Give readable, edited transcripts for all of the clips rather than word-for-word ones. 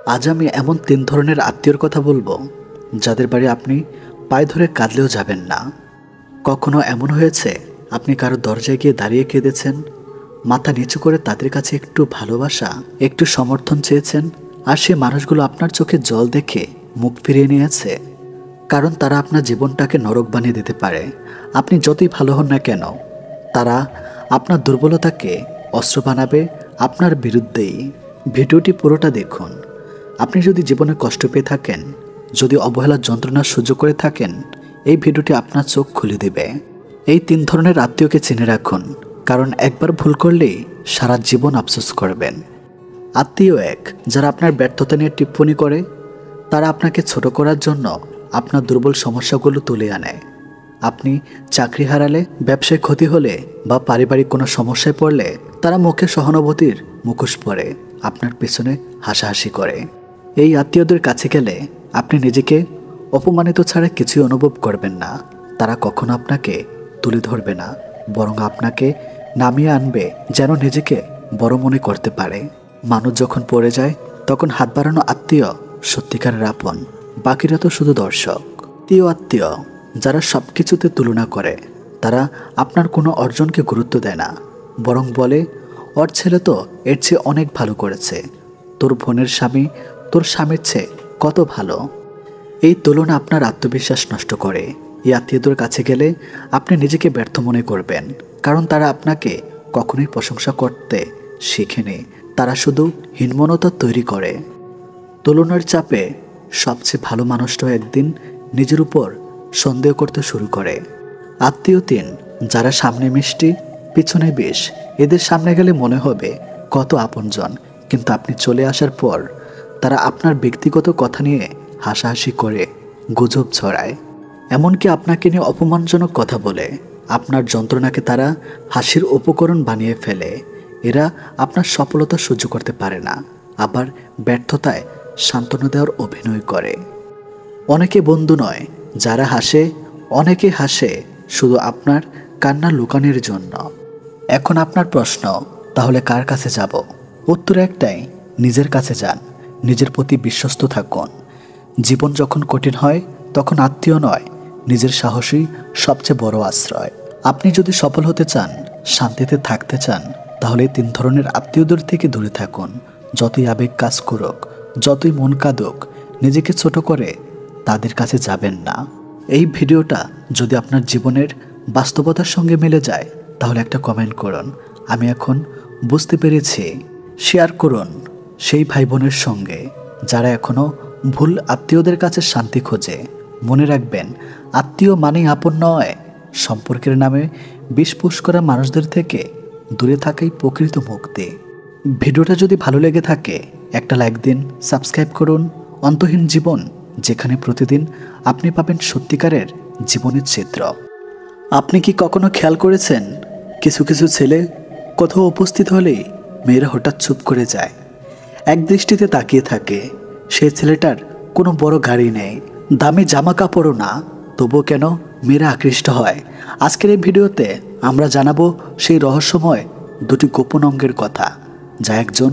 আজ আমি এমন ৩ ধরনের আত্মীয়র কথা বলবো যাদের বাড়ি আপনি পায়ে ধরে কাঁদলেও যাবেন না। কখনো এমন হয়েছে আপনি কারো দরজায় গিয়ে দাঁড়িয়ে কেঁদেছেন, মাথা নিচু করে তাদের কাছে একটু ভালোবাসা, একটু সমর্থন চেয়েছেন, আর সেই মানুষগুলো আপনার চোখে জল দেখে মুখ ফিরিয়ে নিয়েছে? কারণ তারা আপনার জীবনটাকে নরক বানিয়ে দিতে পারে। আপনি যতই ভালো হন না কেন, তারা আপনার দুর্বলতাকে অস্ত্র বানাবে আপনার বিরুদ্ধেই। ভিডিওটি পুরোটা দেখুন। আপনি যদি জীবনে কষ্ট পেয়ে থাকেন, যদি অবহেলার যন্ত্রণা সহ্য করে থাকেন, এই ভিডিওটি আপনার চোখ খুলে দেবে। এই ৩ ধরনের আত্মীয়কে চিনে রাখুন, কারণ একবার ভুল করলেই সারা জীবন আফসোস করবেন। আত্মীয় ১, যারা আপনার ব্যর্থতা নিয়ে টিপ্পণী করে। তারা আপনাকে ছোট করার জন্য আপনার দুর্বল সমস্যাগুলো তুলে আনে। আপনি চাকরি হারালে, ব্যবসায় ক্ষতি হলে বা পারিবারিক কোনো সমস্যায় পড়লে তারা মুখে সহানুভূতির মুখোশ পরে আপনার পেছনে হাসাহাসি করে। এই আত্মীয়দের কাছে গেলে আপনি নিজেকে অপমানিত ছাড়া কিছুই অনুভব করবেন না। তারা কখনো আপনাকে তুলে ধরবে না, বরং আপনাকে নামিয়ে আনবে যেন নিজেকে বড় মনে করতে পারে। মানুষ যখন পড়ে যায় তখন হাত বাড়ানো আত্মীয় সত্যিকারের আপন, বাকিরা তো শুধু দর্শক। তৃতীয় আত্মীয়, যারা সব কিছুতে তুলনা করে। তারা আপনার কোনো অর্জনকে গুরুত্ব দেয় না, বরং বলে, ওর ছেলে তো এর চেয়ে অনেক ভালো করেছে, তোর বোনের স্বামী তোর স্বামীর চেয়ে কত ভালো। এই তুলনা আপনার আত্মবিশ্বাস নষ্ট করে। এই আত্মীয়দের কাছে গেলে আপনি নিজেকে ব্যর্থ মনে করবেন, কারণ তারা আপনাকে কখনোই প্রশংসা করতে শেখেনি। তারা শুধু হীনমন্যতা তৈরি করে। তুলনার চাপে সবচেয়ে ভালো মানুষটাও একদিন নিজের উপর সন্দেহ করতে শুরু করে। আত্মীয় ৩, যারা সামনে মিষ্টি পিছনে বিষ। এদের সামনে গেলে মনে হবে কত আপনজন, কিন্তু আপনি চলে আসার পর তারা আপনার ব্যক্তিগত কথা নিয়ে হাসাহাসি করে, গুজব ছড়ায়, এমনকি আপনাকে নিয়ে অপমানজনক কথা বলে। আপনার যন্ত্রণাকে তারা হাসির উপকরণ বানিয়ে ফেলে। এরা আপনার সফলতা সহ্য করতে পারে না, আবার ব্যর্থতায় সান্ত্বনা দেওয়ার অভিনয় করে। অনেকে বন্ধু নয়, যারা হাসে, অনেকে হাসে শুধু আপনার কান্না লুকানোর জন্য। এখন আপনার প্রশ্ন, তাহলে কার কাছে যাব? উত্তর একটাই, নিজের কাছে যান। নিজের প্রতি বিশ্বস্ত থাকুন। জীবন যখন কঠিন হয় তখন আত্মীয় নয়, নিজের সাহসই সবচেয়ে বড় আশ্রয়। আপনি যদি সফল হতে চান, শান্তিতে থাকতে চান, তাহলে ৩ ধরনের আত্মীয়দের থেকে দূরে থাকুন। যতই আবেগ কাজ করুক, যতই মন কাঁদুক, নিজেকে ছোট করে তাদের কাছে যাবেন না। এই ভিডিওটা যদি আপনার জীবনের বাস্তবতার সঙ্গে মিলে যায়, তাহলে একটা কমেন্ট করুন, আমি এখন বুঝতে পেরেছি। শেয়ার করুন সেই ভাই বোনের সঙ্গে যারা এখনও ভুল আত্মীয়দের কাছে শান্তি খোঁজে। মনে রাখবেন, আত্মীয় মানেই আপন নয়। সম্পর্কের নামে বিষ-পুষ করা মানুষদের থেকে দূরে থাকাই প্রকৃত মুক্তি। ভিডিওটা যদি ভালো লেগে থাকে একটা লাইক দিন, সাবস্ক্রাইব করুন। অন্তহীন জীবন, যেখানে প্রতিদিন আপনি পাবেন সত্যিকারের জীবনের চিত্র। আপনি কি কখনো খেয়াল করেছেন, কিছু কিছু ছেলে কোথাও উপস্থিত হলেই মেয়েরা হঠাৎ চুপ করে যায়, এক দৃষ্টিতে তাকিয়ে থাকে। সেই ছেলেটার কোনো বড় গাড়ি নেই, দামি জামা কাপড়ও না, তবুও কেন মেয়েরা আকৃষ্ট হয়? আজকের এই ভিডিওতে আমরা জানাবো সেই রহস্যময় 2টি গোপন অঙ্গের কথা, যা একজন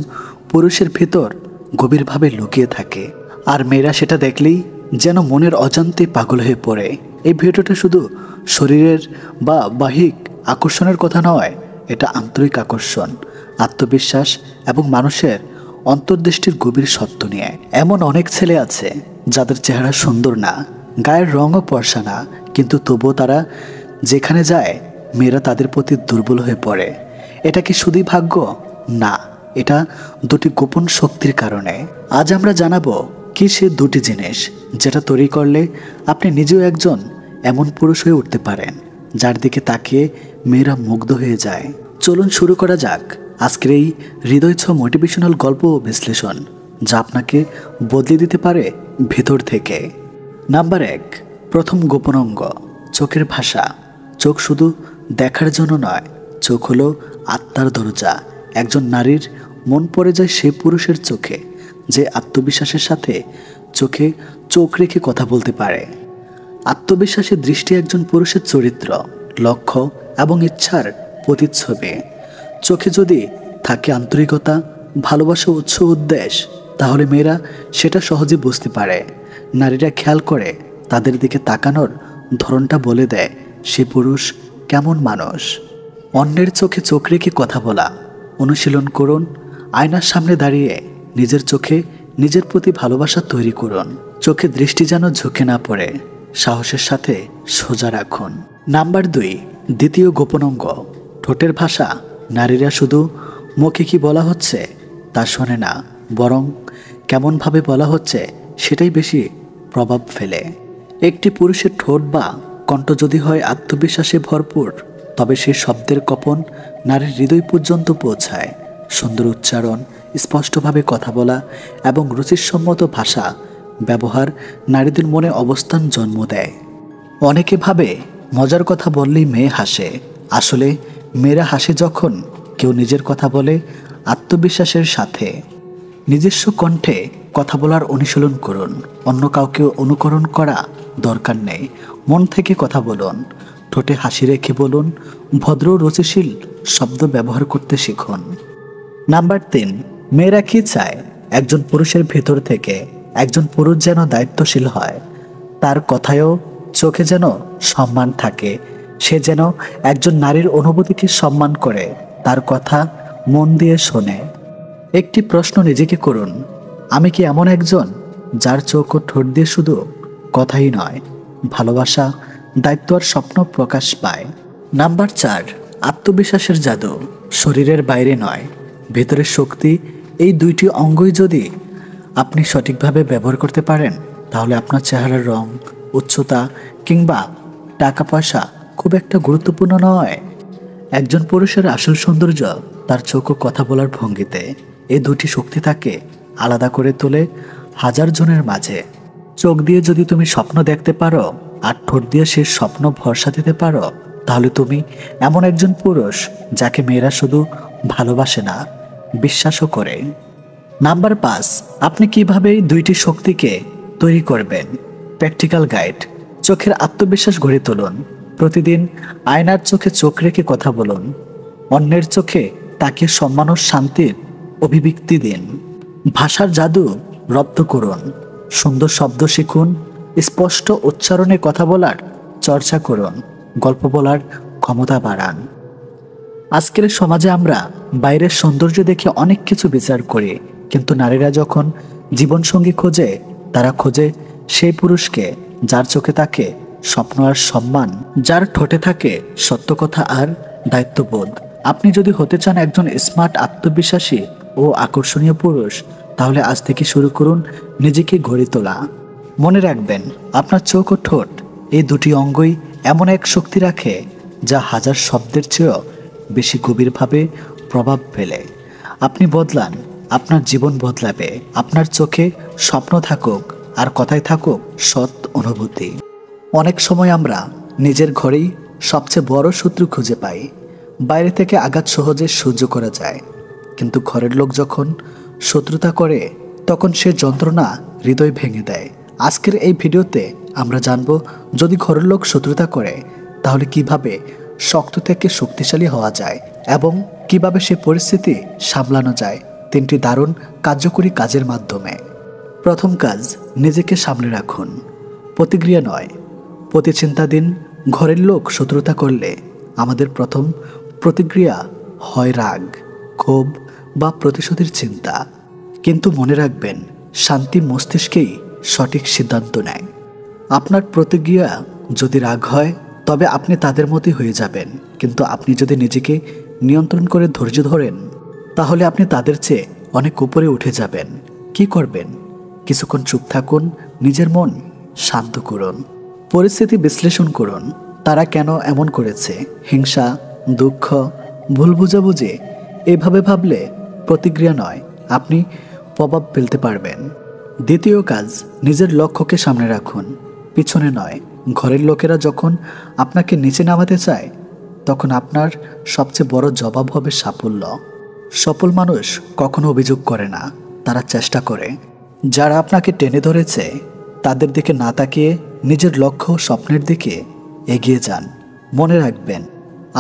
পুরুষের ভেতর গভীরভাবে লুকিয়ে থাকে, আর মেয়েরা সেটা দেখলেই যেন মনের অজান্তে পাগল হয়ে পড়ে। এই ভিডিওটা শুধু শরীরের বা বাহ্যিক আকর্ষণের কথা নয়, এটা আন্তরিক আকর্ষণ, আত্মবিশ্বাস এবং মানুষের অন্তর্দৃষ্টির গভীর সত্য নিয়ে। এমন অনেক ছেলে আছে যাদের চেহারা সুন্দর না, গায়ের রঙও ফর্সা না, কিন্তু তবুও তারা যেখানে যায় মেয়েরা তাদের প্রতি দুর্বল হয়ে পড়ে। এটা কি শুধুই ভাগ্য? না, এটা 2টি গোপন শক্তির কারণে। আজ আমরা জানাবো কি সে 2টি জিনিস, যেটা তৈরি করলে আপনি নিজেও একজন এমন পুরুষ হয়ে উঠতে পারেন যার দিকে তাকিয়ে মেয়েরা মুগ্ধ হয়ে যায়। চলুন শুরু করা যাক আজকের এই হৃদয়ছোঁয়া মোটিভেশনাল গল্প ও বিশ্লেষণ, যা আপনাকে বদলে দিতে পারে ভেতর থেকে। নাম্বার 1, প্রথম গোপন অঙ্গ, চোখের ভাষা। চোখ শুধু দেখার জন্য নয়, চোখ হলো আত্মার দরজা। একজন নারীর মন পড়ে যায় সেই পুরুষের চোখে যে আত্মবিশ্বাসের সাথে চোখে চোখ রেখে কথা বলতে পারে। আত্মবিশ্বাসের দৃষ্টি একজন পুরুষের চরিত্র, লক্ষ্য এবং ইচ্ছার প্রতিচ্ছবি। চোখে যদি থাকে আন্তরিকতা, ভালোবাসা, উৎস, উদ্দেশ্য, তাহলে মেয়েরা সেটা সহজে বুঝতে পারে। নারীরা খেয়াল করে তাদের দিকে তাকানোর ধরনটা বলে দেয় সে পুরুষ কেমন মানুষ। অন্যের চোখে চোখ রেখে কথা বলা অনুশীলন করুন। আয়নার সামনে দাঁড়িয়ে নিজের চোখে নিজের প্রতি ভালোবাসা তৈরি করুন। চোখে দৃষ্টি যেন ঝুঁকে না পড়ে, সাহসের সাথে সোজা রাখুন। নাম্বার 2, দ্বিতীয় গোপন অঙ্গ, ঠোঁটের ভাষা। নারীরা শুধু মুখে কি বলা হচ্ছে তা শোনে না, বরং কেমনভাবে বলা হচ্ছে সেটাই বেশি প্রভাব ফেলে। একটি পুরুষের ঠোঁট বা কণ্ঠ যদি হয় আত্মবিশ্বাসে ভরপুর, তবে সেই শব্দের কপন নারীর হৃদয় পর্যন্ত পৌঁছায়। সুন্দর উচ্চারণ, স্পষ্টভাবে কথা বলা এবং রুচিসম্মত ভাষা ব্যবহার নারীদের মনে অবস্থান জন্ম দেয়। অনেকে ভাবে মজার কথা বললেই মেয়ে হাসে। আসলে মেয়েরা হাসে যখন কেউ নিজের কথা বলে আত্মবিশ্বাসের সাথে। নিজস্ব কণ্ঠে কথা বলার অনুশীলন করুন। অন্য কাউকে অনুকরণ করা দরকার নেই। মন থেকে কথা বলুন, ঠোঁটে হাসি রেখে বলুন, ভদ্র রুচিশীল শব্দ ব্যবহার করতে শিখুন। নাম্বার 3, মেয়েরা কি চায়? একজন পুরুষের ভেতর থেকে একজন পুরুষ যেন দায়িত্বশীল হয়, তার কথায়ও চোখে যেন সম্মান থাকে, সে যেন একজন নারীর অনুভূতিকে সম্মান করে, তার কথা মন দিয়ে শোনে। একটি প্রশ্ন নিজেকে করুন, আমি কি এমন একজন যার চোখ ও ঠোঁট দিয়ে শুধু কথাই নয়, ভালোবাসা, দায়িত্ব আর স্বপ্ন প্রকাশ পায়? নাম্বার 4, আত্মবিশ্বাসের জাদু। শরীরের বাইরে নয়, ভেতরের শক্তি। এই দুইটি অঙ্গই যদি আপনি সঠিকভাবে ব্যবহার করতে পারেন, তাহলে আপনার চেহারার রং, উচ্চতা কিংবা টাকা পয়সা খুব একটা গুরুত্বপূর্ণ নয়। একজন পুরুষের আসল সৌন্দর্য তার চোখ ও কথা বলার ভঙ্গিতে। এই দুটি শক্তি তাকে আলাদা করে তোলে হাজার জনের মাঝে। চোখ দিয়ে যদি তুমি স্বপ্ন দেখতে পারো আর ঠোঁট দিয়ে সে স্বপ্ন ভরসা দিতে পারো, তাহলে তুমি এমন একজন পুরুষ যাকে মেয়েরা শুধু ভালোবাসে না, বিশ্বাসও করে। নাম্বার 5, আপনি কিভাবে এই দুইটি শক্তিকে তৈরি করবেন? Practical guide. চোখের আত্মবিশ্বাস গড়ে তুলুন। প্রতিদিন আয়নার চোখে চোখ রেখে কথা বলুন। অন্যের চোখে তাকে সম্মান ও শান্তির অভিব্যক্তি দিন। ভাষার জাদু রপ্ত করুন। সুন্দর শব্দ শিখুন। স্পষ্ট উচ্চারণে কথা বলার চর্চা করুন। গল্প বলার ক্ষমতা বাড়ান। আজকের সমাজে আমরা বাইরের সৌন্দর্য দেখে অনেক কিছু বিচার করি, কিন্তু নারীরা যখন জীবনসঙ্গী খোঁজে, তারা খোঁজে সেই পুরুষকে যার চোখে থাকে স্বপ্ন আর সম্মান, যার ঠোঁটে থাকে সত্য কথা আর দায়িত্ববোধ। আপনি যদি হতে চান একজন স্মার্ট, আত্মবিশ্বাসী ও আকর্ষণীয় পুরুষ, তাহলে আজ থেকে শুরু করুন নিজেকে গড়ে তোলা। মনে রাখবেন, আপনার চোখ ও ঠোঁট, এই দুটি অঙ্গই এমন এক শক্তি রাখে যা হাজার শব্দের চেয়েও বেশি গভীরভাবে প্রভাব ফেলে। আপনি বদলান, আপনার জীবন বদলাবে। আপনার চোখে স্বপ্ন থাকুক আর কথায় থাকুক সৎ অনুভূতি। অনেক সময় আমরা নিজের ঘরেই সবচেয়ে বড় শত্রু খুঁজে পাই। বাইরে থেকে আঘাত সহজে সহ্য করা যায়, কিন্তু ঘরের লোক যখন শত্রুতা করে, তখন সে যন্ত্রণা হৃদয় ভেঙে দেয়। আজকের এই ভিডিওতে আমরা জানব, যদি ঘরের লোক শত্রুতা করে তাহলে কিভাবে শক্ত থেকে শক্তিশালী হওয়া যায় এবং কিভাবে সে পরিস্থিতি সামলানো যায় 3টি দারুণ কার্যকরী কাজের মাধ্যমে। প্রথম কাজ, নিজেকে সামলে রাখুন। প্রতিক্রিয়া নয়, প্রতিচিন্তা দিন। ঘরের লোক শত্রুতা করলে আমাদের প্রথম প্রতিক্রিয়া হয় রাগ, ক্ষোভ বা প্রতিশোধের চিন্তা। কিন্তু মনে রাখবেন, শান্তি মস্তিষ্কেই সঠিক সিদ্ধান্ত নেয়। আপনার প্রতিক্রিয়া যদি রাগ হয়, তবে আপনি তাদের মতোই হয়ে যাবেন। কিন্তু আপনি যদি নিজেকে নিয়ন্ত্রণ করে ধৈর্য ধরেন, তাহলে আপনি তাদের চেয়ে অনেক উপরে উঠে যাবেন। কি করবেন? কিছুক্ষণ চুপ থাকুন, নিজের মন শান্ত করুন, পরিস্থিতি বিশ্লেষণ করুন। তারা কেন এমন করেছে? হিংসা, দুঃখ, ভুল বুঝাবুঝি? এভাবে ভাবলে প্রতিক্রিয়া নয়, আপনি প্রভাব ফেলতে পারবেন। দ্বিতীয় কাজ, নিজের লক্ষ্যকে সামনে রাখুন, পিছনে নয়। ঘরের লোকেরা যখন আপনাকে নিচে নামাতে চায়, তখন আপনার সবচেয়ে বড় জবাব হবে সাফল্য। সফল মানুষ কখনো অভিযোগ করে না, তারা চেষ্টা করে। যারা আপনাকে টেনে ধরেছে, তাদের দিকে না তাকিয়ে নিজের লক্ষ্য ও স্বপ্নের দিকে এগিয়ে যান। মনে রাখবেন,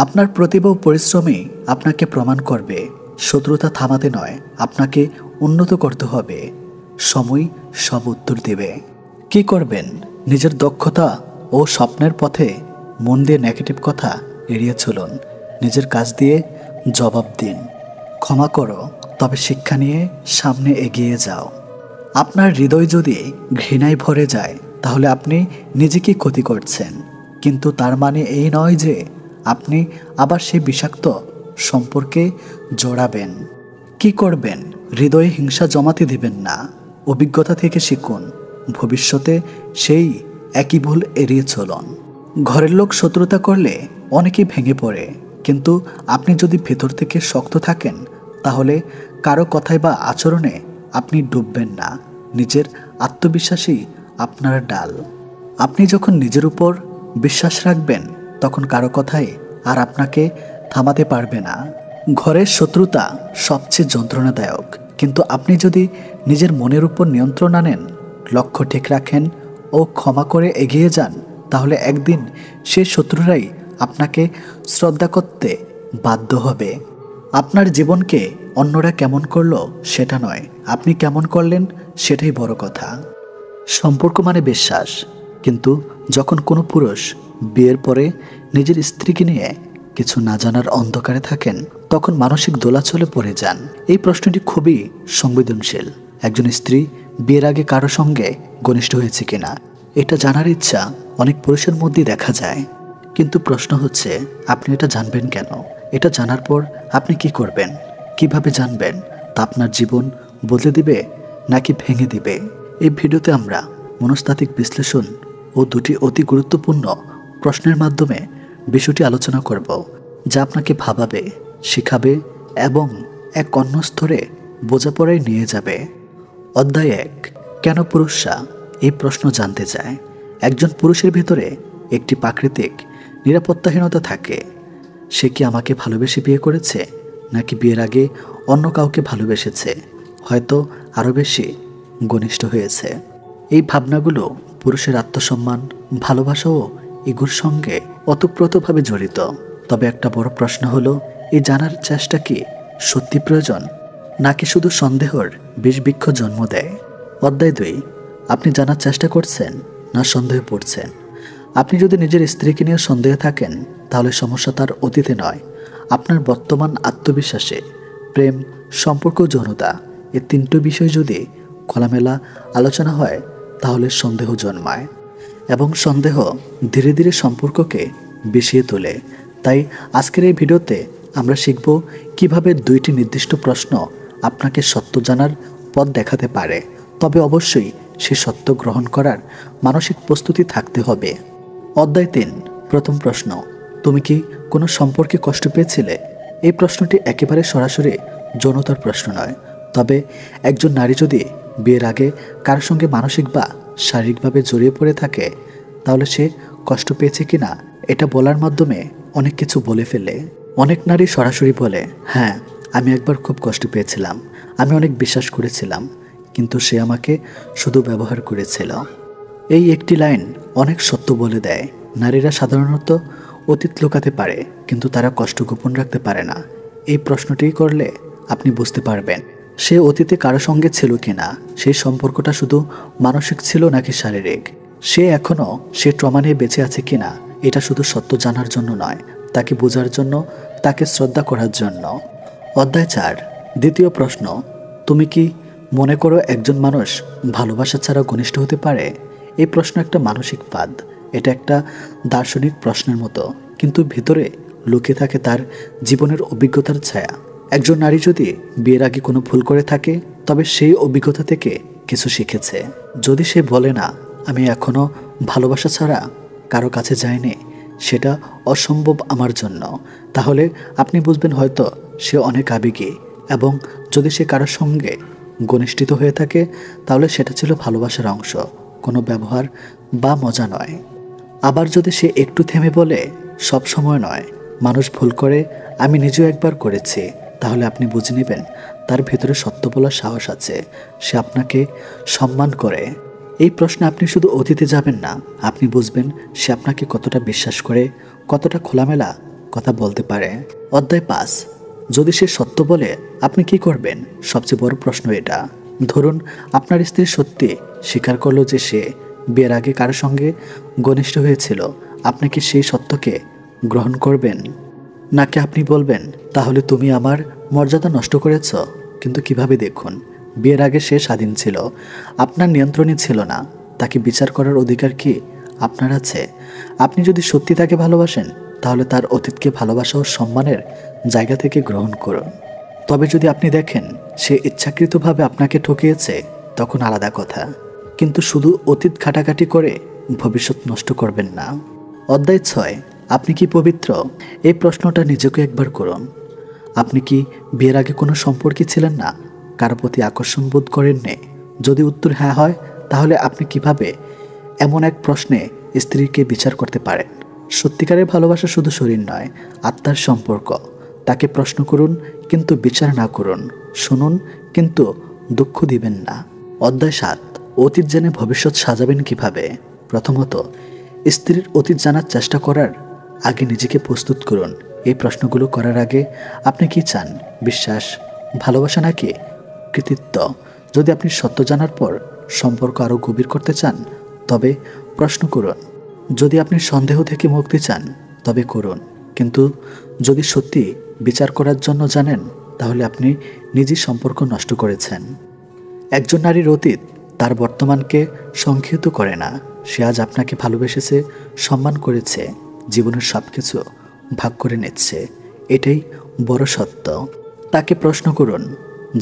আপনার প্রতিভা ও পরিশ্রমই আপনাকে প্রমাণ করবে। শত্রুতা থামাতে নয়, আপনাকে উন্নত করতে হবে। সময় সব উত্তর দেবে। কি করবেন? নিজের দক্ষতা ও স্বপ্নের পথে মন দিয়ে নেগেটিভ কথা এড়িয়ে চলুন। নিজের কাজ দিয়ে জবাব দিন। ক্ষমা করো, তবে শিক্ষা নিয়ে সামনে এগিয়ে যাও। আপনার হৃদয় যদি ঘৃণায় ভরে যায় তাহলে আপনি নিজেকে ক্ষতি করছেন, কিন্তু তার মানে এই নয় যে আপনি আবার সেই বিষাক্ত সম্পর্কে জড়াবেন। কি করবেন? হৃদয়ে হিংসা জমাতে দিবেন না। অভিজ্ঞতা থেকে শিখুন, ভবিষ্যতে সেই একই ভুল এড়িয়ে চলুন। ঘরের লোক শত্রুতা করলে অনেকেই ভেঙে পড়ে, কিন্তু আপনি যদি ভেতর থেকে শক্ত থাকেন তাহলে কারো কথায় বা আচরণে আপনি ডুববেন না। নিজের আত্মবিশ্বাসই আপনার ডাল। আপনি যখন নিজের উপর বিশ্বাস রাখবেন তখন কারো কথাই আর আপনাকে থামাতে পারবে না। ঘরের শত্রুতা সবচেয়ে যন্ত্রণাদায়ক, কিন্তু আপনি যদি নিজের মনের উপর নিয়ন্ত্রণ আনেন, লক্ষ্য ঠিক রাখেন ও ক্ষমা করে এগিয়ে যান, তাহলে একদিন সে শত্রুরাই আপনাকে শ্রদ্ধা করতে বাধ্য হবে। আপনার জীবনকে অন্যরা কেমন করলো সেটা নয়, আপনি কেমন করলেন সেটাই বড় কথা। সম্পর্ক মানে বিশ্বাস, কিন্তু যখন কোনো পুরুষ বিয়ের পরে নিজের স্ত্রীকে নিয়ে কিছু না জানার অন্ধকারে থাকেন তখন মানসিক দোলাচলে পড়ে যান। এই প্রশ্নটি খুবই সংবেদনশীল। একজন স্ত্রী বিয়ের আগে কারো সঙ্গে ঘনিষ্ঠ হয়েছে কিনা এটা জানার ইচ্ছা অনেক পুরুষের মধ্যেই দেখা যায়, কিন্তু প্রশ্ন হচ্ছে আপনি এটা জানবেন কেন? এটা জানার পর আপনি কি করবেন? কিভাবে জানবেন? তা আপনার জীবন বদলে দিবে নাকি ভেঙে দিবে? এই ভিডিওতে আমরা মনস্তাত্ত্বিক বিশ্লেষণ ও দুটি অতি গুরুত্বপূর্ণ প্রশ্নের মাধ্যমে বিষয়টি আলোচনা করব, যা আপনাকে ভাবাবে, শিখাবে এবং এক অন্য স্তরে বোঝাপড়ায় নিয়ে যাবে। অধ্যায় 1, কেন পুরুষরা এই প্রশ্ন জানতে চায়। একজন পুরুষের ভিতরে একটি প্রাকৃতিক নিরাপত্তাহীনতা থাকে। সে কি আমাকে ভালোবেসে বিয়ে করেছে, নাকি বিয়ের আগে অন্য কাউকে ভালোবেসেছে, হয়তো আরও বেশি ঘনিষ্ঠ হয়েছে? এই ভাবনাগুলো পুরুষের আত্মসম্মান, ভালোবাসা ও ইগোর সঙ্গে ওতপ্রোতভাবে জড়িত। তবে একটা বড় প্রশ্ন হলো, এই জানার চেষ্টা কি সত্যি প্রয়োজন, নাকি শুধু সন্দেহের বিষবৃক্ষ জন্ম দেয়? অধ্যায় 2, আপনি জানার চেষ্টা করছেন না সন্দেহে পড়ছেন? আপনি যদি নিজের স্ত্রীকে নিয়ে সন্দেহে থাকেন তাহলে সমস্যা তার অতীতে নয়, আপনার বর্তমান আত্মবিশ্বাসে। প্রেম, সম্পর্ক, যৌনতা, এই তিনটি বিষয় যদি খোলামেলা আলোচনা হয় তাহলে সন্দেহ জন্মায়, এবং সন্দেহ ধীরে ধীরে সম্পর্ককে বিষিয়ে তোলে। তাই আজকের এই ভিডিওতে আমরা শিখব কিভাবে 2টি নির্দিষ্ট প্রশ্ন আপনাকে সত্য জানার পথ দেখাতে পারে, তবে অবশ্যই সে সত্য গ্রহণ করার মানসিক প্রস্তুতি থাকতে হবে। অধ্যায় 3, প্রথম প্রশ্ন, তুমি কি কোনো সম্পর্কে কষ্ট পেয়েছিলে? এই প্রশ্নটি একেবারে সরাসরি যৌনতার প্রশ্ন নয়, তবে একজন নারী যদি বিয়ের আগে কারোর সঙ্গে মানসিক বা শারীরিকভাবে জড়িয়ে পড়ে থাকে তাহলে সে কষ্ট পেয়েছে কিনা এটা বলার মাধ্যমে অনেক কিছু বলে ফেলে। অনেক নারী সরাসরি বলে, হ্যাঁ, আমি একবার খুব কষ্ট পেয়েছিলাম, আমি অনেক বিশ্বাস করেছিলাম, কিন্তু সে আমাকে শুধু ব্যবহার করেছিল। এই একটি লাইন অনেক সত্য বলে দেয়। নারীরা সাধারণত অতীত লুকাতে পারে, কিন্তু তারা কষ্ট গোপন রাখতে পারে না। এই প্রশ্নটি করলে আপনি বুঝতে পারবেন সে অতীতে কারো সঙ্গে ছিল কিনা, সেই সম্পর্কটা শুধু মানসিক ছিল নাকি শারীরিক, সে এখনও সে ট্রমা নিয়ে বেঁচে আছে কিনা। এটা শুধু সত্য জানার জন্য নয়, তাকে বোঝার জন্য, তাকে শ্রদ্ধা করার জন্য। অধ্যায় 4, দ্বিতীয় প্রশ্ন, তুমি কি মনে করো একজন মানুষ ভালোবাসা ছাড়া ঘনিষ্ঠ হতে পারে? এই প্রশ্ন একটা মানসিক ফাঁদ। এটা একটা দার্শনিক প্রশ্নের মতো, কিন্তু ভিতরে লুকিয়ে থাকে তার জীবনের অভিজ্ঞতার ছায়া। একজন নারী যদি বিয়ের আগে কোনো ভুল করে থাকে তবে সেই অভিজ্ঞতা থেকে কিছু শিখেছে। যদি সে বলে না, আমি এখনও ভালোবাসা ছাড়া কারো কাছে যাইনি, সেটা অসম্ভব আমার জন্য, তাহলে আপনি বুঝবেন হয়তো সে অনেক আবেগী, এবং যদি সে কারোর সঙ্গে ঘনিষ্ঠিত হয়ে থাকে তাহলে সেটা ছিল ভালোবাসার অংশ, কোনো ব্যবহার বা মজা নয়। আবার যদি সে একটু থেমে বলে, সব সময় নয়, মানুষ ভুল করে, আমি নিজেও একবার করেছি, তাহলে আপনি বুঝে নেবেন তার ভেতরে সত্য বলার সাহস আছে, সে আপনাকে সম্মান করে। এই প্রশ্নে আপনি শুধু অতীতে যাবেন না, আপনি বুঝবেন সে আপনাকে কতটা বিশ্বাস করে, কতটা খোলামেলা কথা বলতে পারে। অধ্যায় 5, যদি সে সত্য বলে আপনি কি করবেন? সবচেয়ে বড় প্রশ্ন এটা। ধরুন আপনার স্ত্রী সত্যি স্বীকার করলো যে সে বিয়ের আগে কারোর সঙ্গে ঘনিষ্ঠ হয়েছিল, আপনি কি সেই সত্যকে গ্রহণ করবেন? নাকি আপনি বলবেন, তাহলে তুমি আমার মর্যাদা নষ্ট করেছ? কিন্তু কিভাবে দেখুন, বিয়ের আগে সে স্বাধীন ছিল, আপনার নিয়ন্ত্রণে ছিল না। তাকে বিচার করার অধিকার কি আপনার আছে? আপনি যদি সত্যি তাকে ভালোবাসেন, তাহলে তার অতীতকে ভালোবাসা ও সম্মানের জায়গা থেকে গ্রহণ করুন। তবে যদি আপনি দেখেন সে ইচ্ছাকৃতভাবে আপনাকে ঠকিয়েছে, তখন আলাদা কথা। কিন্তু শুধু অতীত ঘাটাঘাটি করে ভবিষ্যৎ নষ্ট করবেন না। অধ্যায় 6, আপনি কি পবিত্র? এই প্রশ্নটা নিজেকে একবার করুন। আপনি কি বিয়ের আগে কোনো সম্পর্কে ছিলেন না? কারো প্রতি আকর্ষণ বোধ করেননি? যদি উত্তর হ্যাঁ হয়, তাহলে আপনি কিভাবে এমন এক প্রশ্নে স্ত্রীকে বিচার করতে পারেন? সত্যিকারের ভালোবাসা শুধু শরীর নয়, আত্মার সম্পর্ক। তাকে প্রশ্ন করুন, কিন্তু বিচার না করুন। শুনুন, কিন্তু দুঃখ দিবেন না। অধ্যায় 7, অতীত জেনে ভবিষ্যৎ সাজাবেন কিভাবে? প্রথমত, স্ত্রীর অতীত জানার চেষ্টা করার আগে নিজেকে প্রস্তুত করুন। এই প্রশ্নগুলো করার আগে আপনি কি চান? বিশ্বাস, ভালোবাসা নাকি কৃতিত্ব? যদি আপনি সত্য জানার পর সম্পর্ক আরও গভীর করতে চান, তবে প্রশ্ন করুন। যদি আপনি সন্দেহ থেকে মুক্তি চান, তবে করুন। কিন্তু যদি সত্যি বিচার করার জন্য জানেন, তাহলে আপনি নিজেই সম্পর্ক নষ্ট করেছেন। একজন নারীর অতীত তার বর্তমানকে সংক্ষিপ্ত করে না। সে আজ আপনাকে ভালোবেসেছে, সম্মান করেছে, জীবনের সব কিছু ভাগ করে নিচ্ছে। এটাই বড় সত্য। তাকে প্রশ্ন করুন,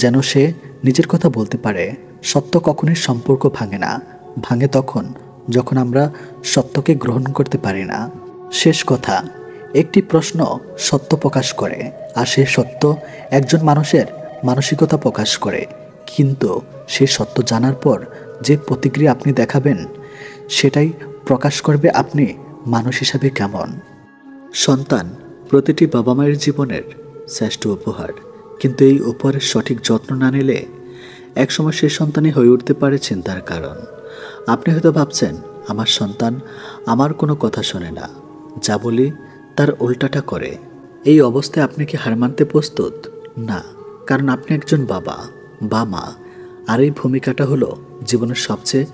যেন সে নিজের কথা বলতে পারে। সত্য কখনোই সম্পর্ক ভাঙে না। ভাঙে তখন যখন আমরা সত্যকে গ্রহণ করতে পারি না। শেষ কথা, একটি প্রশ্ন সত্য প্রকাশ করে, আর সেই সত্য একজন মানুষের মানসিকতা প্রকাশ করে। কিন্তু সেই সত্য জানার পর যে প্রতিক্রিয়া আপনি দেখাবেন, সেটাই প্রকাশ করবে আপনি মানুষ হিসাবে কেমন। সন্তান প্রতিটি বাবা মায়ের জীবনের শ্রেষ্ঠ উপহার, কিন্তু এই উপহারের সঠিক যত্ন না নিলে একসময় সেই সন্তানই হয়ে উঠতে পারে চিন্তার কারণ। আপনি হয়তো ভাবছেন, আমার সন্তান আমার কোনো কথা শোনে না, যা বলি তার উল্টাটা করে। এই অবস্থায় আপনি কি হার মানতে প্রস্তুত? না, কারণ আপনি একজন বাবা বা মা, আর এই ভূমিকাটা হলো জীবনের সবচেয়ে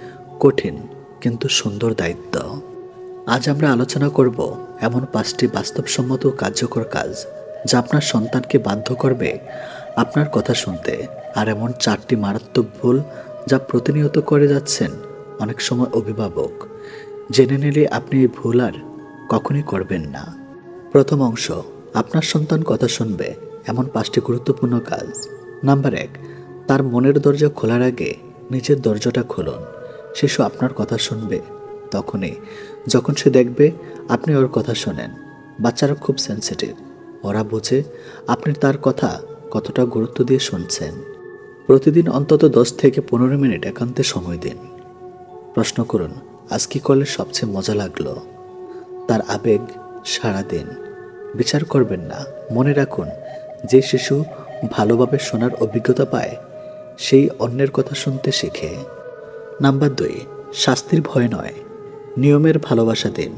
কঠিন কিন্তু সুন্দর দায়িত্ব। আজ আমরা আলোচনা করব এমন 5টি বাস্তবসম্মত ও কার্যকর কাজ যা আপনার সন্তানকে বাধ্য করবে আপনার কথা শুনতে, আর এমন 4টি মারাত্মক ভুল যা প্রতিনিয়ত করে যাচ্ছেন অনেক সময় অভিভাবক। জেনে নিলে আপনি এই ভুল আর কখনই করবেন না। প্রথম অংশ, আপনার সন্তান কথা শুনবে এমন 5টি গুরুত্বপূর্ণ কাজ। নাম্বার 1, তার মনের দরজা খোলার আগে নিজের দরজাটা খুলুন। শিশু আপনার কথা শুনবে তখনই যখন সে দেখবে আপনি ওর কথা শোনেন। বাচ্চারা খুব সেন্সিটিভ। ওরা বোঝে আপনি তার কথা কতটা গুরুত্ব দিয়ে শুনছেন। প্রতিদিন অন্তত 10 থেকে 15 মিনিট একান্তে সময় দিন। প্রশ্ন করুন, আজ কি করলে সবচেয়ে মজা লাগলো? তার আবেগ সাড়া দিন। বিচার করবেন না। মনে রাখুন, যে শিশু ভালোভাবে শোনার অভিজ্ঞতা পায়, সেই অন্যের কথা শুনতে শেখে। নাম্বার 2, শাস্তির ভয় নয়, নিয়মের ভালোবাসা দিন।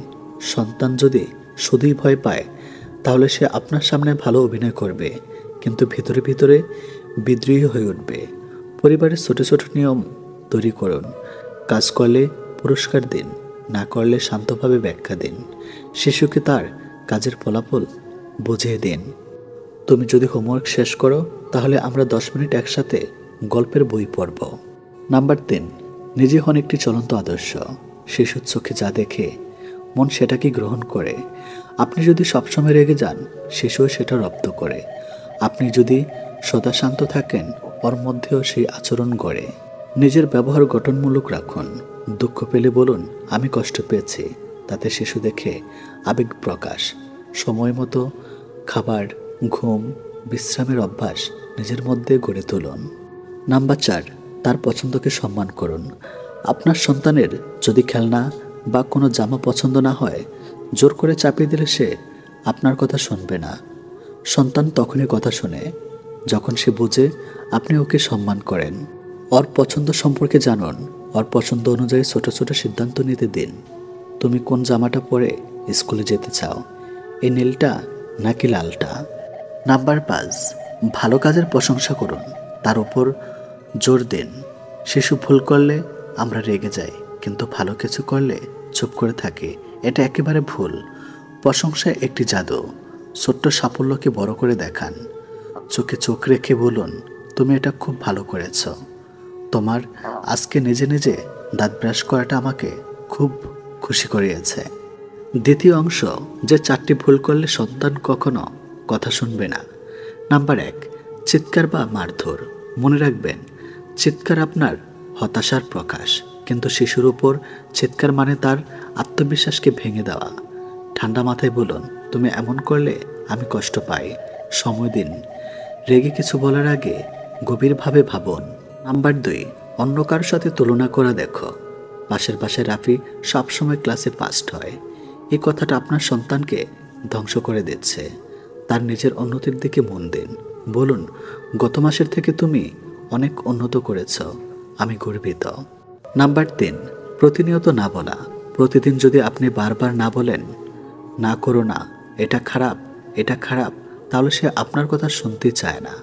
সন্তান যদি শুধুই ভয় পায়, তাহলে সে আপনার সামনে ভালো অভিনয় করবে, কিন্তু ভিতরে ভিতরে বিদ্রোহী হয়ে উঠবে। পরিবারের ছোট ছোট নিয়ম তৈরি করুন। কাজ করলে পুরস্কার দিন, না করলে শান্তভাবে ব্যাখ্যা দিন। শিশুকে তার কাজের ফলাফল বুঝিয়ে দিন। তুমি যদি হোমওয়ার্ক শেষ করো, তাহলে আমরা 10 মিনিট একসাথে গল্পের বই পড়ব। নাম্বার 3, নিজে হন একটি চলন্ত আদর্শ। শিশুর চোখে যা দেখে মন সেটাকে গ্রহণ করে। আপনি যদি সবসময় রেগে যান, শিশুও সেটা রপ্ত করে। আপনি যদি সদা শান্ত থাকেন, ওর মধ্যেও সেই আচরণ গড়ে। নিজের ব্যবহার গঠনমূলক রাখুন। দুঃখ পেলে বলুন, আমি কষ্ট পেয়েছি। তাতে শিশু দেখে আবেগ প্রকাশ। সময় মতো খাবার, ঘুম, বিশ্রামের অভ্যাস নিজের মধ্যে গড়ে তুলুন। নাম্বার 4, তার পছন্দকে সম্মান করুন। আপনার সন্তানের যদি খেলনা বা কোনো জামা পছন্দ না হয়, জোর করে চাপিয়ে দিলে সে আপনার কথা শুনবে না। সন্তান তখনই কথা শোনে যখন সে বোঝে আপনি ওকে সম্মান করেন। ওর পছন্দ সম্পর্কে জানুন। ওর পছন্দ অনুযায়ী ছোট ছোট সিদ্ধান্ত নিতে দিন। তুমি কোন জামাটা পরে স্কুলে যেতে চাও? এই নীলটা নাকি লালটা? নাম্বার 5, ভালো কাজের প্রশংসা করুন। তার উপর জোর দিন। শিশু ভুল করলে আমরা রেগে যাই, কিন্তু ভালো কিছু করলে চুপ করে থাকি। এটা একেবারে ভুল। প্রশংসা একটি জাদু। ছোট্ট সাফল্যকে বড় করে দেখান। চোখে চোখ রেখে বলুন, তুমি এটা খুব ভালো করেছ। তোমার আজকে নিজে নিজে দাঁত ব্রাশ করাটা আমাকে খুব খুশি করিয়েছে। দ্বিতীয় অংশ, যে 4টি ভুল করলে সন্তান কখনো কথা শুনবে না। নাম্বার 1, চিৎকার বা মারধর। মনে রাখবেন, চিৎকার আপনার হতাশার প্রকাশ, কিন্তু শিশুর উপর চিৎকার মানে তার আত্মবিশ্বাসকে ভেঙে দেওয়া। ঠান্ডা মাথায় বলুন, তুমি এমন করলে আমি কষ্ট পাই। সময় দিন। রেগে কিছু বলার আগে গভীরভাবে ভাবুন। নাম্বার 2, অন্য কারোর সাথে তুলনা করা দেখো। পাশের পাশে রাফি সবসময় ক্লাসে ফার্স্ট হয়। এই কথাটা আপনার সন্তানকে ধ্বংস করে দিচ্ছে। তার নিজের উন্নতির দিকে মন দিন। বলুন, গত মাসের থেকে তুমি অনেক উন্নত করেছ, আমি গর্বিত। নাম্বার 3, প্রতিনিয়ত না বলা। প্রতিদিন যদি আপনি বারবার না বলেন, না করো না, এটা খারাপ, এটা খারাপ, তাহলে সে আপনার কথা শুনতে চায় না।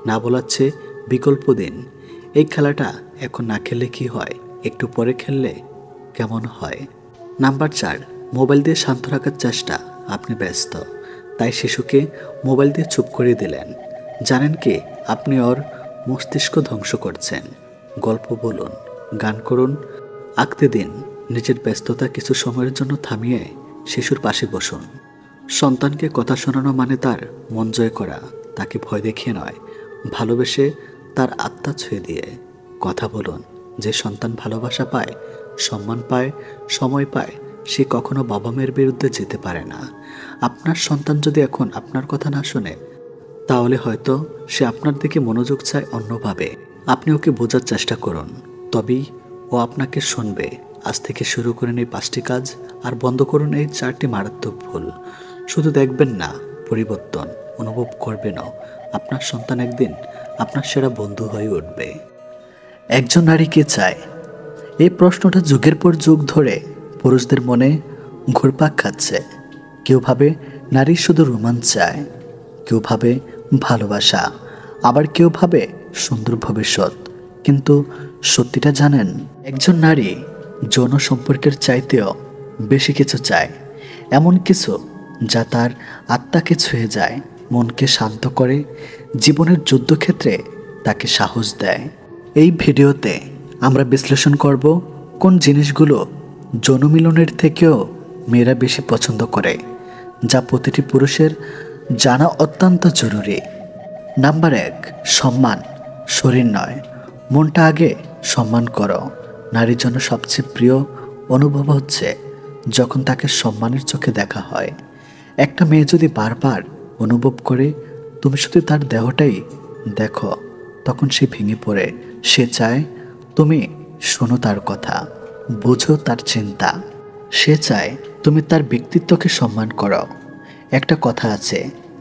না বলার চেয়ে বিকল্প দিন। এই খেলাটা এখন না খেললে কি হয়, একটু পরে খেললে কেমন হয়। নাম্বার 4, মোবাইল দিয়ে শান্ত রাখার চেষ্টা। আপনি ব্যস্ত, তাই শিশুকে মোবাইল দিয়ে চুপ করে দিলেন। জানেন কি, আপনি ওর মস্তিষ্ক ধ্বংস করছেন। গল্প বলুন, গান করুন, আঁকতে দিন। নিজের ব্যস্ততা কিছু সময়ের জন্য থামিয়ে শিশুর পাশে বসুন। সন্তানকে কথা শোনানো মানে তার মন জয় করা, তাকে ভয় দেখিয়ে নয়, ভালোবেসে তার আত্মা ছুঁয়ে দিয়ে। কথা বলুন। যে সন্তান ভালোবাসা পায়, সম্মান পায়, সময় পায়, সে কখনো বাবা মায়ের বিরুদ্ধে যেতে পারে না। আপনার সন্তান যদি এখন আপনার কথা না শোনে, তাহলে হয়তো সে আপনার দিকে মনোযোগ চায় অন্যভাবে। আপনি ওকে বোঝার চেষ্টা করুন, তবেই ও আপনাকে শুনবে। আজ থেকে শুরু করেন এই 5টি কাজ, আর বন্ধ করুন এই 4টি মারাত্মক ভুল। শুধু দেখবেন না, পরিবর্তন অনুভব করবেনও। আপনার সন্তান একদিন আপনার সেরা বন্ধু হয়ে উঠবে। একজন নারী কে চায়? এই প্রশ্নটা যুগের পর যুগ ধরে পুরুষদের মনে ঘুরপাক খাচ্ছে। কেউ ভাবে নারী শুধু রোমাঞ্চ চায়, কেউ ভাবে ভালোবাসা, আবার কেউ ভাবে সুন্দর ভবিষ্যৎ। কিন্তু সত্যিটা জানেন, একজন নারী যৌন সম্পর্কের চাইতেও বেশি কিছু চায়। এমন কিছু যা তার আত্মাকে ছুঁয়ে যায়, মনকে শান্ত করে, জীবনের যুদ্ধক্ষেত্রে তাকে সাহস দেয়। এই ভিডিওতে আমরা বিশ্লেষণ করব কোন জিনিসগুলো যৌন মিলনের থেকেও মেয়েরা বেশি পছন্দ করে, যা প্রতিটি পুরুষের জানা অত্যন্ত জরুরি। নাম্বার 1, সম্মান। শরীর নয়, মনটা আগে সম্মান করো। নারীর জন্য সবচেয়ে প্রিয় অনুভব হচ্ছে যখন তাকে সম্মানের চোখে দেখা হয়। একটা মেয়ে যদি বারবার অনুভব করে তুমি শুধু তার দেহটাই দেখো, তখন সে ভেঙে পড়ে। সে চায় তুমি শোনো তার কথা, বোঝো তার চিন্তা। সে চায় তুমি তার ব্যক্তিত্বকে সম্মান করো। একটা কথা আছে,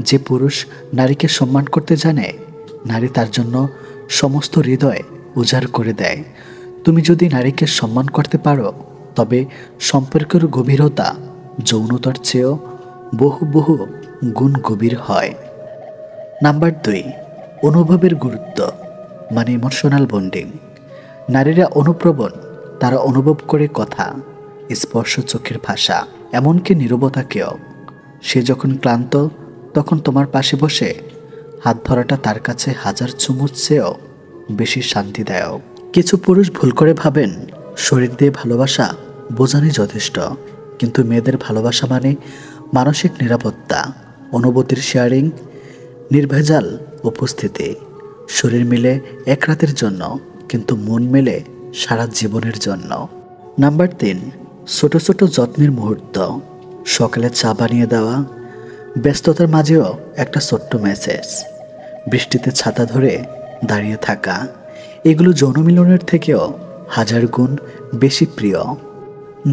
যে পুরুষ নারীকে সম্মান করতে জানে, নারী তার জন্য সমস্ত হৃদয় উজাড় করে দেয়। তুমি যদি নারীকে সম্মান করতে পারো, তবে সম্পর্কের গভীরতা যৌনতার চেয়েও বহু বহু গুণ গভীর হয়। নাম্বার 2, অনুভবের গুরুত্ব, মানে ইমোশনাল বন্ডিং। নারীরা অনুপ্রবণ, তারা অনুভব করে কথা, স্পর্শ, চোখের ভাষা, এমনকি নীরবতাকেও। সে যখন ক্লান্ত, তখন তোমার পাশে বসে হাত ধরাটা তার কাছে হাজার চুমুর চেয়েও বেশি শান্তিদায়ক। কিছু পুরুষ ভুল করে ভাবেন শরীর দিয়ে ভালোবাসা বোঝানোই যথেষ্ট, কিন্তু মেয়েদের ভালোবাসা মানে মানসিক নিরাপত্তা, অনুভূতির শেয়ারিং, নির্ভেজাল উপস্থিতি। শরীর মিলে এক রাতের জন্য, কিন্তু মন মেলে সারা জীবনের জন্য। নাম্বার 3, ছোট ছোট যত্নের মুহূর্ত। সকালে চা বানিয়ে দেওয়া, ব্যস্ততার মাঝেও একটা ছোট্ট মেসেজ, বৃষ্টিতে ছাতা ধরে দাঁড়িয়ে থাকা, এগুলো যৌন মিলনের থেকেও হাজার গুণ বেশি প্রিয়।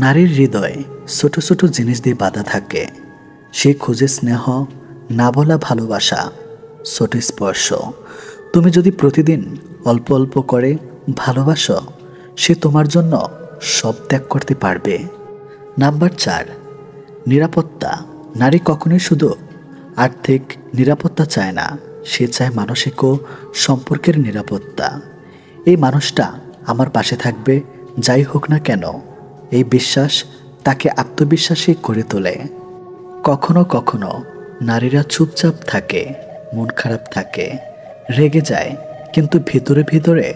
নারীর হৃদয় ছোট ছোট জিনিস দিয়ে বাঁধা থাকে। সে খোঁজে স্নেহ, না বলা ভালোবাসা, ছোট স্পর্শ। তুমি যদি প্রতিদিন অল্প অল্প করে ভালোবাসো, সে তোমার জন্য সব ত্যাগ করতে পারবে। নাম্বার 4, নিরাপত্তা। নারী কখনোই শুধু আর্থিক নিরাপত্তা চায় না, সে চায় মানসিক ও সম্পর্কের নিরাপত্তা। এই মানুষটা আমার পাশে থাকবে যাই হোক না কেন। এই বিশ্বাস তাকে আত্মবিশ্বাসী করে তোলে। কখনো কখনো নারীরা চুপচাপ থাকে, মন খারাপ থাকে, রেগে যায়, কিন্তু ভিতরে ভিতরে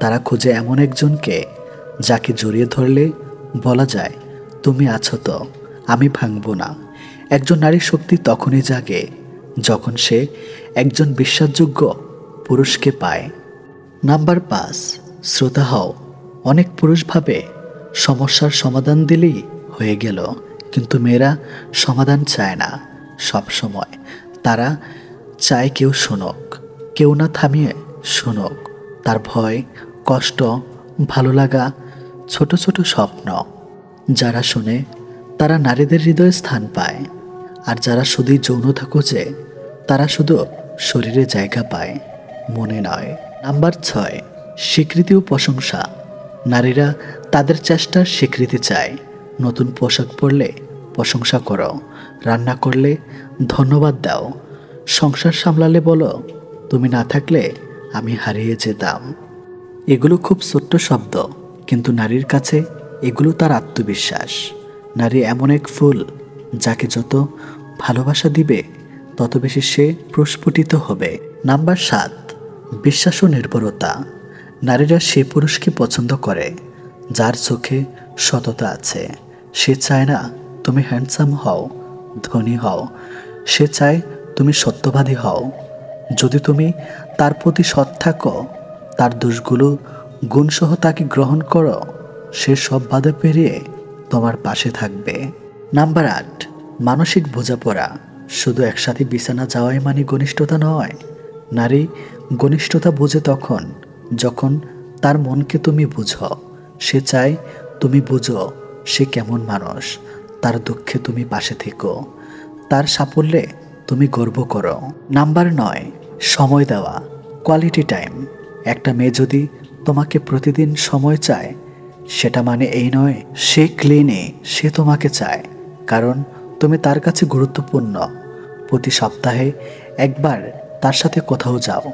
তারা খোঁজে এমন একজনকে যাকে জড়িয়ে ধরলে বলা যায়, তুমি আছো তো, আমি ভাঙব না। একজন নারীর শক্তি তখনই জাগে যখন সে একজন বিশ্বাসযোগ্য পুরুষকে পায়। নাম্বার 5, শ্রোতা হও। অনেক পুরুষ ভাবে সমস্যার সমাধান দিলেই হয়ে গেল, কিন্তু মেয়েরা সমাধান চায় না। সব সময় তারা চায় কেউ শুনুক, কেউ না থামিয়ে শুনুক তার ভয়, কষ্ট, ভালো লাগা, ছোট ছোট স্বপ্ন। যারা শুনে তারা নারীদের হৃদয়ে স্থান পায়, আর যারা শুধুই যৌনতা খোঁজে তারা শুধু শরীরে জায়গা পায়, মনে নয়। নাম্বার 6, স্বীকৃতি ও প্রশংসা। নারীরা তাদের চেষ্টার স্বীকৃতি চায়। নতুন পোশাক পরলে প্রশংসা করো, রান্না করলে ধন্যবাদ দাও, সংসার সামলালে বলো, তুমি না থাকলে আমি হারিয়ে যেতাম। এগুলো খুব ছোট্ট শব্দ, কিন্তু নারীর কাছে এগুলো তার আত্মবিশ্বাস। নারী এমন এক ফুল যাকে যত ভালোবাসা দিবে তত বেশি সে প্রস্ফুটিত হবে। নাম্বার 7, বিশ্বাস ও নির্ভরতা। নারীরা সে পুরুষকে পছন্দ করে যার চোখে সততা আছে। সে চায় না তুমি হ্যান্ডসাম হও, ধনী হও, সে চায় তুমি সত্যবাদী হও। যদি তুমি তার প্রতি সৎ থাকো, তার দোষগুলো গুণসহ তাকে গ্রহণ করো, সে সব বাধা পেরিয়ে তোমার পাশে থাকবে। নাম্বার 8, মানসিক বোঝাপড়া। শুধু একসাথে বিছানা যাওয়াই মানে ঘনিষ্ঠতা নয়। নারী ঘনিষ্ঠতা বোঝে তখন যখন তার মনকে তুমি বুঝো। সে চায় তুমি বুঝো সে কেমন মানুষ, তার দুঃখে তুমি পাশে থেকো, তার সাফল্যে তুমি গর্ব করো। নাম্বার 9, সময় দেওয়া, কোয়ালিটি টাইম। একটা মেয়ে যদি তোমাকে প্রতিদিন সময় চায়, সেটা মানে এই নয় সে ক্লিনে, সে তোমাকে চায় কারণ তুমি তার কাছে গুরুত্বপূর্ণ। প্রতি সপ্তাহে একবার তার সাথে কোথাও যাও,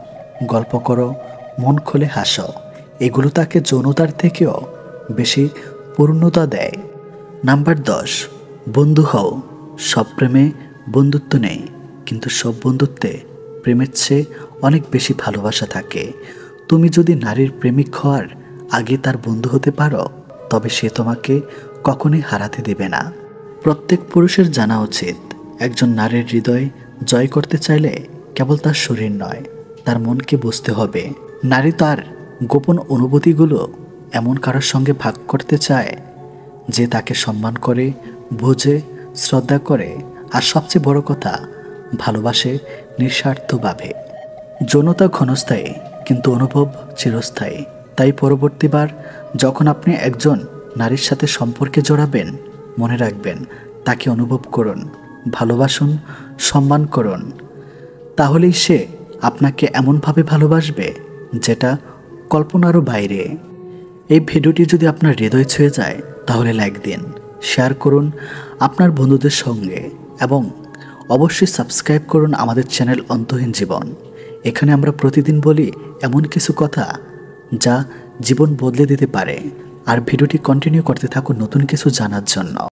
গল্প করো, মন খুলে হাসো। এগুলো তাকে যৌনতার থেকেও বেশি পূর্ণতা দেয়। নাম্বার 10, বন্ধু হও। সব প্রেমে বন্ধুত্ব নেই, কিন্তু সব বন্ধুত্বে প্রেমের চেয়ে অনেক বেশি ভালোবাসা থাকে। তুমি যদি নারীর প্রেমিক হওয়ার আগে তার বন্ধু হতে পারো, তবে সে তোমাকে কখনোই হারাতে দেবে না। প্রত্যেক পুরুষের জানা উচিত, একজন নারীর হৃদয় জয় করতে চাইলে কেবল তার শরীর নয়, তার মনকে বুঝতে হবে। নারী তার গোপন অনুভূতিগুলো এমন কারোর সঙ্গে ভাগ করতে চায় যে তাকে সম্মান করে, বোঝে, শ্রদ্ধা করে, আর সবচেয়ে বড় কথা, ভালোবাসে নিঃস্বার্থভাবে। যৌনতা ক্ষণস্থায়ী, কিন্তু অনুভব চিরস্থায়ী। তাই পরবর্তীবার যখন আপনি একজন নারীর সাথে সম্পর্কে জড়াবেন, মনে রাখবেন তাকে অনুভব করুন, ভালোবাসুন, সম্মান করুন। তাহলেই সে আপনাকে এমনভাবে ভালোবাসবে যেটা কল্পনারও বাইরে। এই ভিডিওটি যদি আপনার হৃদয় ছুঁয়ে যায় তাহলে লাইক দিন, শেয়ার করুন আপনার বন্ধুদের সঙ্গে এবং অবশ্যই সাবস্ক্রাইব করুন আমাদের চ্যানেল অন্তহীন জীবন। এখানে আমরা প্রতিদিন বলি এমন কিছু কথা যা জীবন বদলে দিতে পারে। আর ভিডিওটি কন্টিনিউ করতে থাকুন নতুন কিছু জানার জন্য।